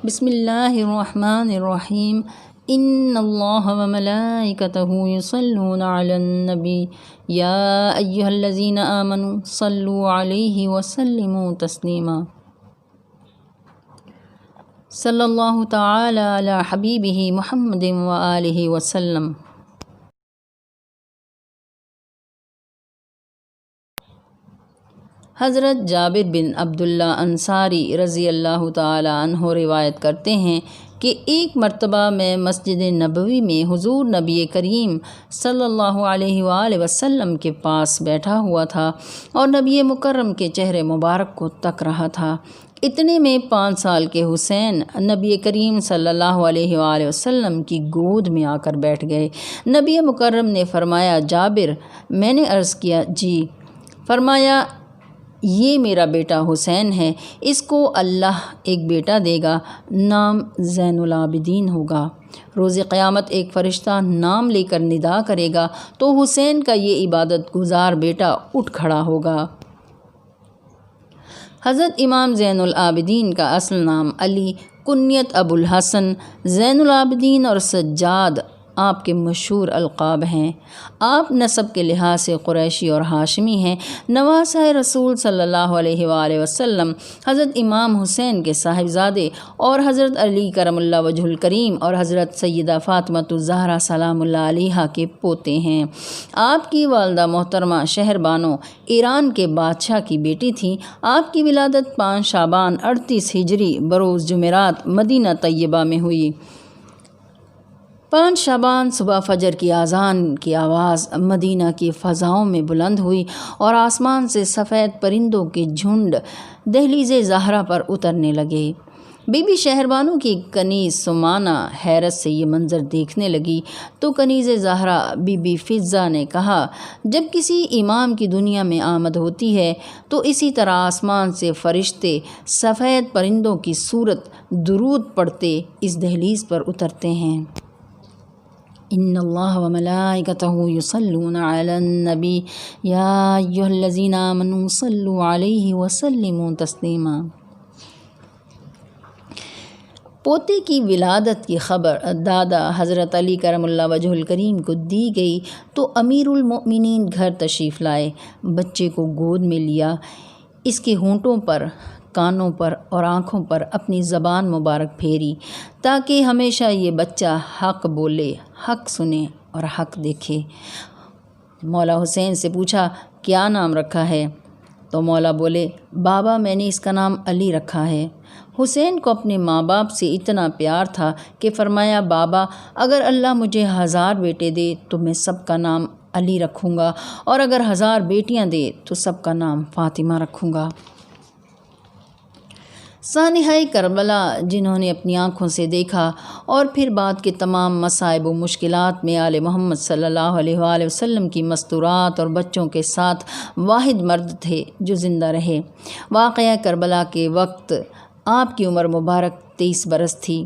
بسم اللہ الرحمن الرحیم ان اللہ وملائکتہ یصلون علی النبی یا ایہا الذین آمنوا صلوا علیہ وسلموا تسلیما صلی اللہ تعالی علی حبیبہ محمد وآلہ وسلم۔ حضرت جابر بن عبداللہ انصاری رضی اللہ تعالی عنہ روایت کرتے ہیں کہ ایک مرتبہ میں مسجد نبوی میں حضور نبی کریم صلی اللہ علیہ وآلہ وسلم کے پاس بیٹھا ہوا تھا اور نبی مکرم کے چہرے مبارک کو تک رہا تھا۔ اتنے میں 5 سال کے حسین نبی کریم صلی اللہ علیہ وآلہ وسلم کی گود میں آ کر بیٹھ گئے۔ نبی مکرم نے فرمایا، جابر؟ میں نے عرض کیا، جی۔ فرمایا، یہ میرا بیٹا حسین ہے، اس کو اللہ ایک بیٹا دے گا، نام زین العابدین ہوگا۔ روز قیامت ایک فرشتہ نام لے کر ندا کرے گا تو حسین کا یہ عبادت گزار بیٹا اٹھ کھڑا ہوگا۔ حضرت امام زین العابدین کا اصل نام علی، کنیت ابو الحسن، زین العابدین اور سجاد آپ کے مشہور القاب ہیں۔ آپ نسب کے لحاظ سے قریشی اور ہاشمی ہیں۔ نواسہ رسول صلی اللہ علیہ وآلہ وسلم حضرت امام حسین کے صاحبزادے اور حضرت علی کرم اللہ وجہ الکریم اور حضرت سیدہ فاطمۃ الزہرا سلام اللہ علیہا کے پوتے ہیں۔ آپ کی والدہ محترمہ شہر بانو ایران کے بادشاہ کی بیٹی تھیں۔ آپ کی ولادت 5 شعبان 38 ہجری بروز جمعرات مدینہ طیبہ میں ہوئی۔ 5 شعبان صبح فجر کی اذان کی آواز مدینہ کی فضاؤں میں بلند ہوئی اور آسمان سے سفید پرندوں کے جھنڈ دہلیز زہرا پر اترنے لگے۔ بی بی شہر بانو کی کنیز سمانہ حیرت سے یہ منظر دیکھنے لگی تو کنیز زہرا بی بی فضہ نے کہا، جب کسی امام کی دنیا میں آمد ہوتی ہے تو اسی طرح آسمان سے فرشتے سفید پرندوں کی صورت درود پڑھتے اس دہلیز پر اترتے ہیں۔ ان اللہ وملائکتہ یصلون علی النبی یا ایہا الذین آمنوا صلوا علیہ وسلموا تسلیما۔ پوتے کی ولادت کی خبر دادا حضرت علی کرم اللہ وجہ الکریم کو دی گئی تو امیر المؤمنین گھر تشریف لائے، بچے کو گود میں لیا، اس کے ہونٹوں پر، کانوں پر اور آنکھوں پر اپنی زبان مبارک پھیری تاکہ ہمیشہ یہ بچہ حق بولے، حق سنے اور حق دیکھے۔ مولا حسین سے پوچھا، کیا نام رکھا ہے؟ تو مولا بولے، بابا میں نے اس کا نام علی رکھا ہے۔ حسین کو اپنے ماں باپ سے اتنا پیار تھا کہ فرمایا، بابا اگر اللہ مجھے 1000 بیٹے دے تو میں سب کا نام علی رکھوں گا، اور اگر 1000 بیٹیاں دے تو سب کا نام فاطمہ رکھوں گا۔ سانحۂ کربلا جنہوں نے اپنی آنکھوں سے دیکھا اور پھر بعد کے تمام مصائب و مشکلات میں آل محمد صلی اللہ علیہ وآلہ وسلم کی مستورات اور بچوں کے ساتھ واحد مرد تھے جو زندہ رہے۔ واقعہ کربلا کے وقت آپ کی عمر مبارک 23 برس تھی۔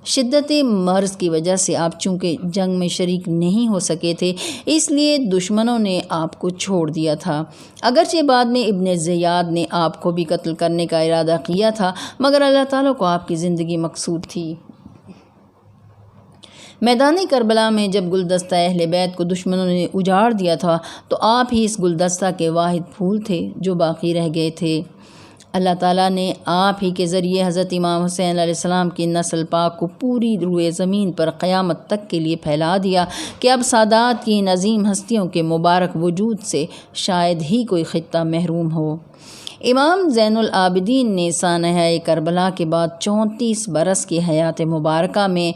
شدت مرض کی وجہ سے آپ چونکہ جنگ میں شریک نہیں ہو سکے تھے، اس لیے دشمنوں نے آپ کو چھوڑ دیا تھا۔ اگرچہ بعد میں ابن زیاد نے آپ کو بھی قتل کرنے کا ارادہ کیا تھا، مگر اللہ تعالیٰ کو آپ کی زندگی مقصود تھی۔ میدان کربلا میں جب گلدستہ اہل بیت کو دشمنوں نے اجاڑ دیا تھا تو آپ ہی اس گلدستہ کے واحد پھول تھے جو باقی رہ گئے تھے۔ اللہ تعالیٰ نے آپ ہی کے ذریعے حضرت امام حسین علیہ السلام کی نسل پاک کو پوری روئے زمین پر قیامت تک کے لیے پھیلا دیا کہ اب سادات کی ان عظیم ہستیوں کے مبارک وجود سے شاید ہی کوئی خطہ محروم ہو۔ امام زین العابدین نے سانحہ کربلا کے بعد 34 برس کی حیات مبارکہ میں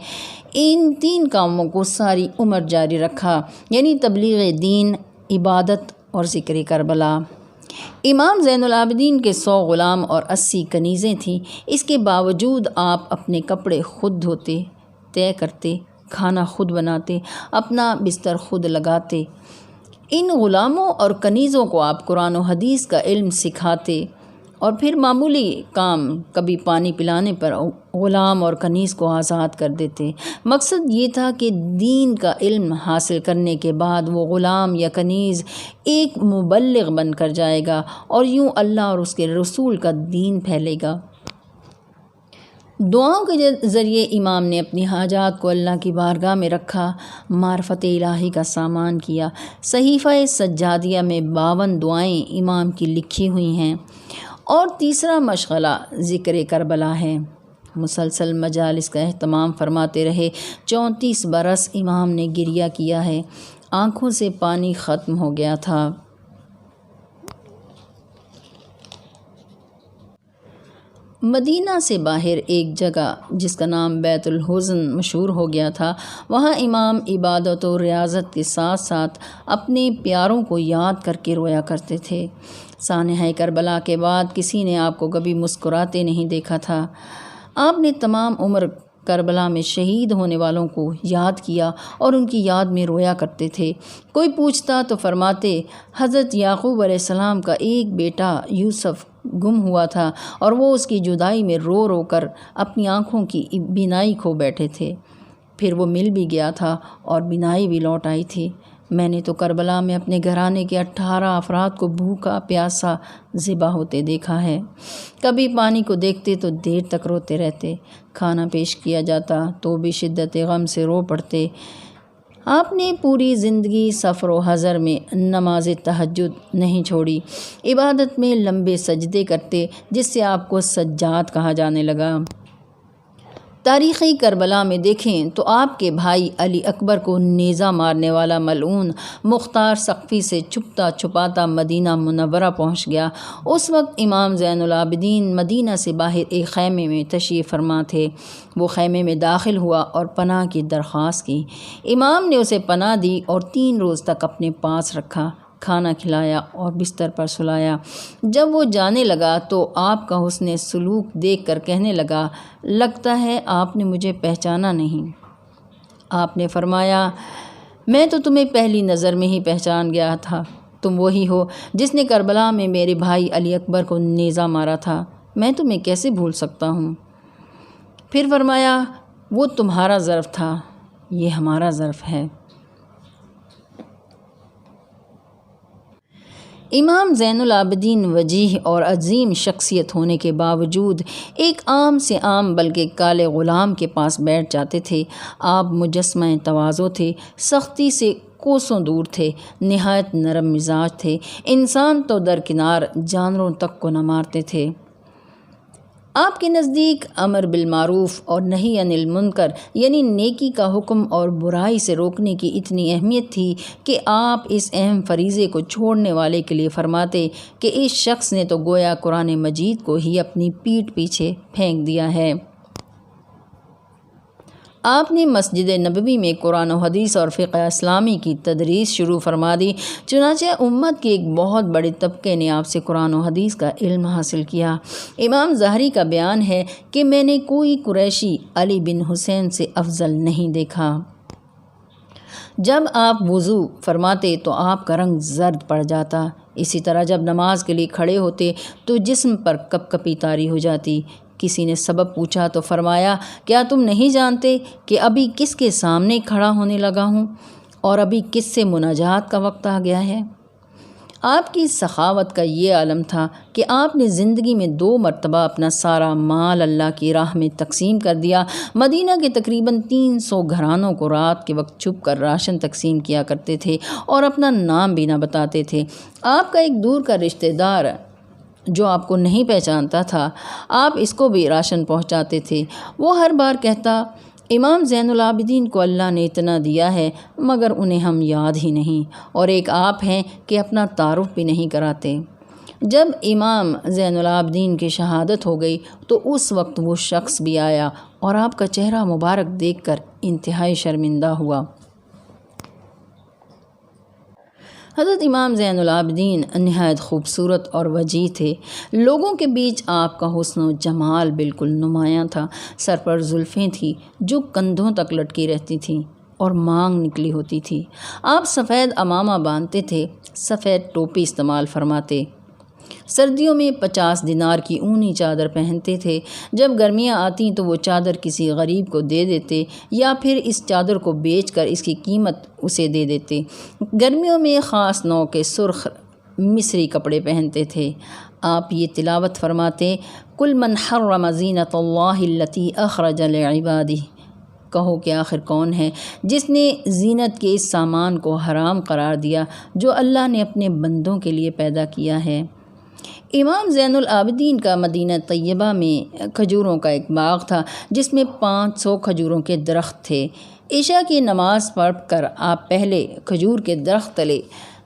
ان 3 کاموں کو ساری عمر جاری رکھا، یعنی تبلیغ دین، عبادت اور ذکر کربلا۔ امام زین العابدین کے 100 غلام اور 80 کنیزیں تھیں۔ اس کے باوجود آپ اپنے کپڑے خود دھوتے، طے کرتے، کھانا خود بناتے، اپنا بستر خود لگاتے۔ ان غلاموں اور کنیزوں کو آپ قرآن و حدیث کا علم سکھاتے اور پھر معمولی کام، کبھی پانی پلانے پر غلام اور کنیز کو آزاد کر دیتے۔ مقصد یہ تھا کہ دین کا علم حاصل کرنے کے بعد وہ غلام یا کنیز ایک مبلغ بن کر جائے گا اور یوں اللہ اور اس کے رسول کا دین پھیلے گا۔ دعاؤں کے ذریعے امام نے اپنی حاجات کو اللہ کی بارگاہ میں رکھا، معرفت الہی کا سامان کیا۔ صحیفہ سجادیہ میں 52 دعائیں امام کی لکھی ہوئی ہیں۔ اور تیسرا مشغلہ ذکر کربلا ہے۔ مسلسل مجالس کا اہتمام فرماتے رہے۔ 34 برس امام نے گریہ کیا ہے، آنکھوں سے پانی ختم ہو گیا تھا۔ مدینہ سے باہر ایک جگہ جس کا نام بیت الحزن مشہور ہو گیا تھا، وہاں امام عبادت و ریاضت کے ساتھ ساتھ اپنے پیاروں کو یاد کر کے رویا کرتے تھے۔ سانحہ کربلا کے بعد کسی نے آپ کو کبھی مسکراتے نہیں دیکھا تھا۔ آپ نے تمام عمر کربلا میں شہید ہونے والوں کو یاد کیا اور ان کی یاد میں رویا کرتے تھے۔ کوئی پوچھتا تو فرماتے، حضرت یعقوب علیہ السلام کا ایک بیٹا یوسف گم ہوا تھا اور وہ اس کی جدائی میں رو رو کر اپنی آنکھوں کی بینائی کھو بیٹھے تھے، پھر وہ مل بھی گیا تھا اور بینائی بھی لوٹ آئی تھی۔ میں نے تو کربلا میں اپنے گھرانے کے 18 افراد کو بھوکا پیاسا ذبح ہوتے دیکھا ہے۔ کبھی پانی کو دیکھتے تو دیر تک روتے رہتے، کھانا پیش کیا جاتا تو بھی شدت غم سے رو پڑتے۔ آپ نے پوری زندگی سفر و حضر میں نماز تہجد نہیں چھوڑی، عبادت میں لمبے سجدے کرتے جس سے آپ کو سجاد کہا جانے لگا۔ تاریخی کربلا میں دیکھیں تو آپ کے بھائی علی اکبر کو نیزہ مارنے والا ملعون مختار سقفی سے چھپتا چھپاتا مدینہ منورہ پہنچ گیا۔ اس وقت امام زین العابدین مدینہ سے باہر ایک خیمے میں تشریف فرما تھے۔ وہ خیمے میں داخل ہوا اور پناہ کی درخواست کی۔ امام نے اسے پناہ دی اور 3 روز تک اپنے پاس رکھا، کھانا کھلایا اور بستر پر سلایا۔ جب وہ جانے لگا تو آپ کا حسن سلوک دیکھ کر کہنے لگا، لگتا ہے آپ نے مجھے پہچانا نہیں۔ آپ نے فرمایا، میں تو تمہیں پہلی نظر میں ہی پہچان گیا تھا، تم وہی ہو جس نے کربلا میں میرے بھائی علی اکبر کو نیزہ مارا تھا، میں تمہیں کیسے بھول سکتا ہوں؟ پھر فرمایا، وہ تمہارا ظرف تھا، یہ ہمارا ظرف ہے۔ امام زین العابدین وجیح اور عظیم شخصیت ہونے کے باوجود ایک عام سے عام بلکہ کالے غلام کے پاس بیٹھ جاتے تھے۔ آپ مجسمہ تواضع تھے، سختی سے کوسوں دور تھے، نہایت نرم مزاج تھے، انسان تو درکنار جانوروں تک کو نہ مارتے تھے۔ آپ کے نزدیک امر بالمعروف اور نہی عن المنکر یعنی نیکی کا حکم اور برائی سے روکنے کی اتنی اہمیت تھی کہ آپ اس اہم فریضے کو چھوڑنے والے کے لیے فرماتے کہ اس شخص نے تو گویا قرآن مجید کو ہی اپنی پیٹھ پیچھے پھینک دیا ہے۔ آپ نے مسجد نبوی میں قرآن و حدیث اور فقہ اسلامی کی تدریس شروع فرما دی، چنانچہ امت کے ایک بہت بڑے طبقے نے آپ سے قرآن و حدیث کا علم حاصل کیا۔ امام ظاہری کا بیان ہے کہ میں نے کوئی قریشی علی بن حسین سے افضل نہیں دیکھا۔ جب آپ وضو فرماتے تو آپ کا رنگ زرد پڑ جاتا، اسی طرح جب نماز کے لیے کھڑے ہوتے تو جسم پر کپ کپی طاری ہو جاتی۔ کسی نے سبب پوچھا تو فرمایا، کیا تم نہیں جانتے کہ ابھی کس کے سامنے کھڑا ہونے لگا ہوں اور ابھی کس سے مناجات کا وقت آ گیا ہے؟ آپ کی سخاوت کا یہ عالم تھا کہ آپ نے زندگی میں 2 مرتبہ اپنا سارا مال اللہ کی راہ میں تقسیم کر دیا۔ مدینہ کے تقریباً 300 گھرانوں کو رات کے وقت چھپ کر راشن تقسیم کیا کرتے تھے اور اپنا نام بھی نہ بتاتے تھے۔ آپ کا ایک دور کا رشتہ دار جو آپ کو نہیں پہچانتا تھا، آپ اس کو بھی راشن پہنچاتے تھے۔ وہ ہر بار کہتا، امام زین العابدین کو اللہ نے اتنا دیا ہے مگر انہیں ہم یاد ہی نہیں، اور ایک آپ ہیں کہ اپنا تعارف بھی نہیں کراتے۔ جب امام زین العابدین کی شہادت ہو گئی تو اس وقت وہ شخص بھی آیا اور آپ کا چہرہ مبارک دیکھ کر انتہائی شرمندہ ہوا۔ حضرت امام زین العابدین نہایت خوبصورت اور وجیح تھے۔ لوگوں کے بیچ آپ کا حسن و جمال بالکل نمایاں تھا۔ سر پر زلفیں تھیں جو کندھوں تک لٹکی رہتی تھیں اور مانگ نکلی ہوتی تھی۔ آپ سفید عمامہ باندھتے تھے، سفید ٹوپی استعمال فرماتے، سردیوں میں 50 دینار کی اونی چادر پہنتے تھے۔ جب گرمیاں آتیں تو وہ چادر کسی غریب کو دے دیتے یا پھر اس چادر کو بیچ کر اس کی قیمت اسے دے دیتے۔ گرمیوں میں خاص نوع کے سرخ مصری کپڑے پہنتے تھے۔ آپ یہ تلاوت فرماتے، کل من حرم زینت اللہ التی اخرج لعبادہ، کہو کہ آخر کون ہے جس نے زینت کے اس سامان کو حرام قرار دیا جو اللہ نے اپنے بندوں کے لیے پیدا کیا ہے۔ امام زین العابدین کا مدینہ طیبہ میں کھجوروں کا ایک باغ تھا جس میں 500 کھجوروں کے درخت تھے۔ عشاء کی نماز پڑھ کر آپ پہلے کھجور کے درخت تلے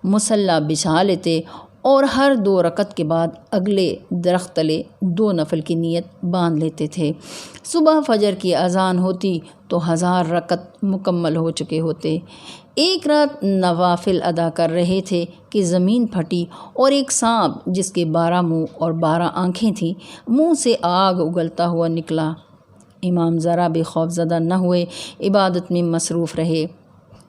مصلی بچھا لیتے اور ہر 2 رکعت کے بعد اگلے درخت تلے 2 نفل کی نیت باندھ لیتے تھے۔ صبح فجر کی اذان ہوتی تو 1000 رکعت مکمل ہو چکے ہوتے۔ ایک رات نوافل ادا کر رہے تھے کہ زمین پھٹی اور ایک سانپ جس کے 12 منہ اور 12 آنکھیں تھیں منہ سے آگ اگلتا ہوا نکلا۔ امام ذرا بھی خوف زدہ نہ ہوئے، عبادت میں مصروف رہے۔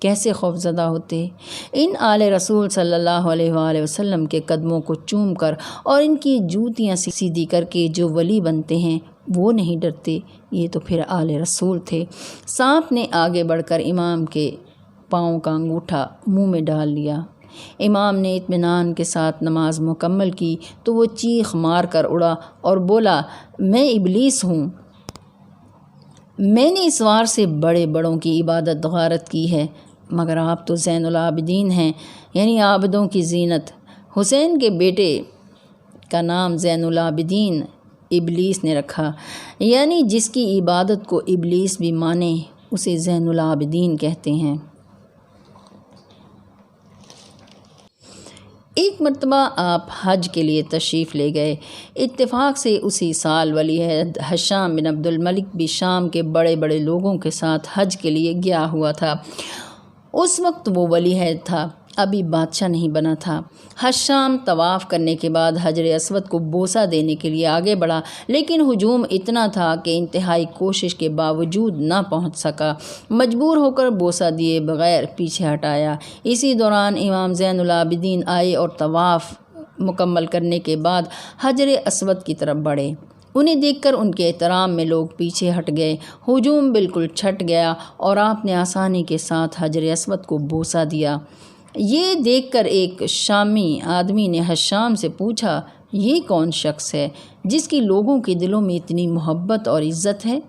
کیسے خوف زدہ ہوتے؟ ان آل رسول صلی اللہ علیہ وآلہ وسلم کے قدموں کو چوم کر اور ان کی جوتیاں سیدھی کر کے جو ولی بنتے ہیں وہ نہیں ڈرتے؟ یہ تو پھر آل رسول تھے۔ سانپ نے آگے بڑھ کر امام کے پاؤں کا انگوٹھا منہ میں ڈال لیا۔ امام نے اطمینان کے ساتھ نماز مکمل کی تو وہ چیخ مار کر اڑا اور بولا، میں ابلیس ہوں، میں نے اس وار سے بڑے بڑوں کی عبادت غارت کی ہے، مگر آپ تو زین العابدین ہیں، یعنی عابدوں کی زینت۔ حسین کے بیٹے کا نام زین العابدین ابلیس نے رکھا، یعنی جس کی عبادت کو ابلیس بھی مانے اسے زین العابدین کہتے ہیں۔ ایک مرتبہ آپ حج کے لیے تشریف لے گئے۔ اتفاق سے اسی سال ولی عہد ہشام بن عبد الملک بھی شام کے بڑے بڑے لوگوں کے ساتھ حج کے لیے گیا ہوا تھا۔ اس وقت وہ ولی عہد تھا، ابھی بادشاہ نہیں بنا تھا۔ ہشام طواف کرنے کے بعد حجر اسود کو بوسہ دینے کے لیے آگے بڑھا، لیکن ہجوم اتنا تھا کہ انتہائی کوشش کے باوجود نہ پہنچ سکا۔ مجبور ہو کر بوسہ دیے بغیر پیچھے ہٹایا۔ اسی دوران امام زین العابدین آئے اور طواف مکمل کرنے کے بعد حجر اسود کی طرف بڑھے۔ انہیں دیکھ کر ان کے احترام میں لوگ پیچھے ہٹ گئے۔ ہجوم بالکل چھٹ گیا اور آپ نے آسانی کے ساتھ حجر اسود کو بوسہ دیا۔ یہ دیکھ کر ایک شامی آدمی نے ہشام سے پوچھا، یہ کون شخص ہے جس کی لوگوں کے دلوں میں اتنی محبت اور عزت ہے؟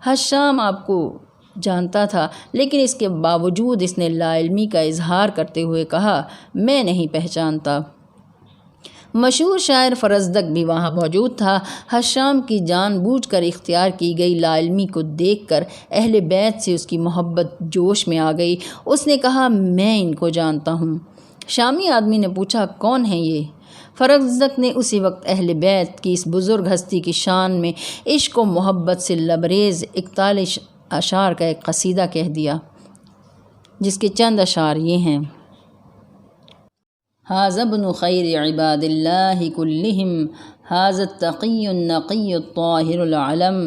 ہشام آپ کو جانتا تھا، لیکن اس کے باوجود اس نے لا علمی کا اظہار کرتے ہوئے کہا، میں نہیں پہچانتا۔ مشہور شاعر فرزدق بھی وہاں موجود تھا۔ ہشام کی جان بوجھ کر اختیار کی گئی لا علمی کو دیکھ کر اہل بیت سے اس کی محبت جوش میں آ گئی۔ اس نے کہا، میں ان کو جانتا ہوں۔ شامی آدمی نے پوچھا، کون ہیں یہ؟ فرزدق نے اسی وقت اہل بیت کی اس بزرگ ہستی کی شان میں عشق و محبت سے لبریز 41 اشعار کا ایک قصیدہ کہہ دیا، جس کے چند اشعار یہ ہیں: ھذا ابن خیر عباد اللہ کلہم، ھذا التقی النقی الطاہر العلم،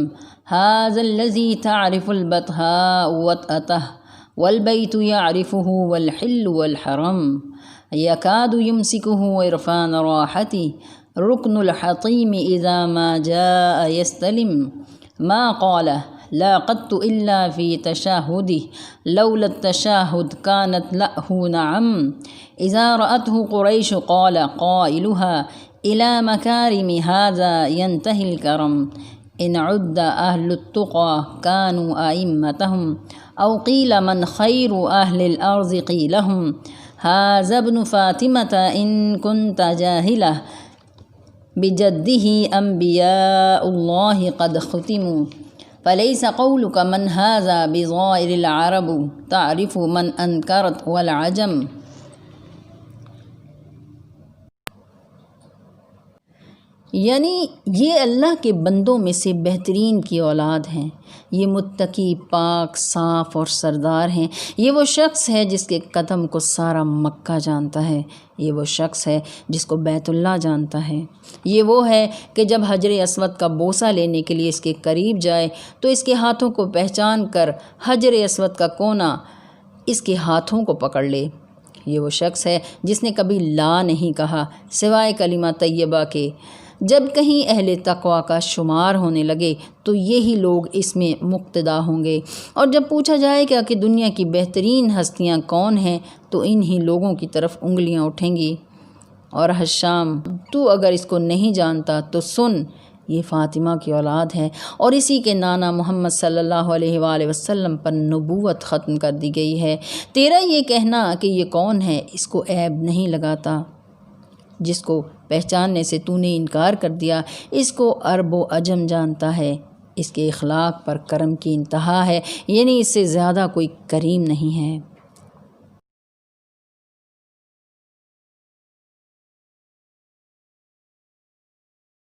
ھذا الذی تعرف البطحاء وطأتہ والبیت یعرفہ والحل والحرم، یکاد یمسکہ عرفان راحتی، رکن الحطیم اذا ما جاء یستلم، ما قالہ لا قط الا فی تشاہدہ، لولا التشاہد کانت لہ نعم، اذا رأتہ قریش قال قائلها الى مکارم ھذا ینتہی الکرم، ان عد اہل التقى كانوا ائمتهم، او قیل من خیر اہل الارض قیلهم، ھذا ابن فاطمة ان كنت جاہلہ، بجدہ انبیاء اللہ قد ختموا، فلیس قولک من ھذا بظائر العرب، تعرف من انکرت والعجم۔ یعنی یہ اللہ کے بندوں میں سے بہترین کی اولاد ہیں، یہ متقی، پاک، صاف اور سردار ہیں۔ یہ وہ شخص ہے جس کے قدم کو سارا مکہ جانتا ہے، یہ وہ شخص ہے جس کو بیت اللہ جانتا ہے، یہ وہ ہے کہ جب حجر اسود کا بوسہ لینے کے لیے اس کے قریب جائے تو اس کے ہاتھوں کو پہچان کر حجر اسود کا کونا اس کے ہاتھوں کو پکڑ لے۔ یہ وہ شخص ہے جس نے کبھی لا نہیں کہا سوائے کلمہ طیبہ کے۔ جب کہیں اہل تقویٰ کا شمار ہونے لگے تو یہی لوگ اس میں مقتدا ہوں گے، اور جب پوچھا جائے گا کہ دنیا کی بہترین ہستیاں کون ہیں تو انہی لوگوں کی طرف انگلیاں اٹھیں گی۔ اور ہشام تو اگر اس کو نہیں جانتا تو سن، یہ فاطمہ کی اولاد ہے اور اسی کے نانا محمد صلی اللہ علیہ وآلہ وسلم پر نبوت ختم کر دی گئی ہے۔ تیرا یہ کہنا کہ یہ کون ہے اس کو عیب نہیں لگاتا۔ جس کو پہچاننے سے تو نے انکار کر دیا، اس کو عرب و عجم جانتا ہے۔ اس کے اخلاق پر کرم کی انتہا ہے، یعنی اس سے زیادہ کوئی کریم نہیں ہے۔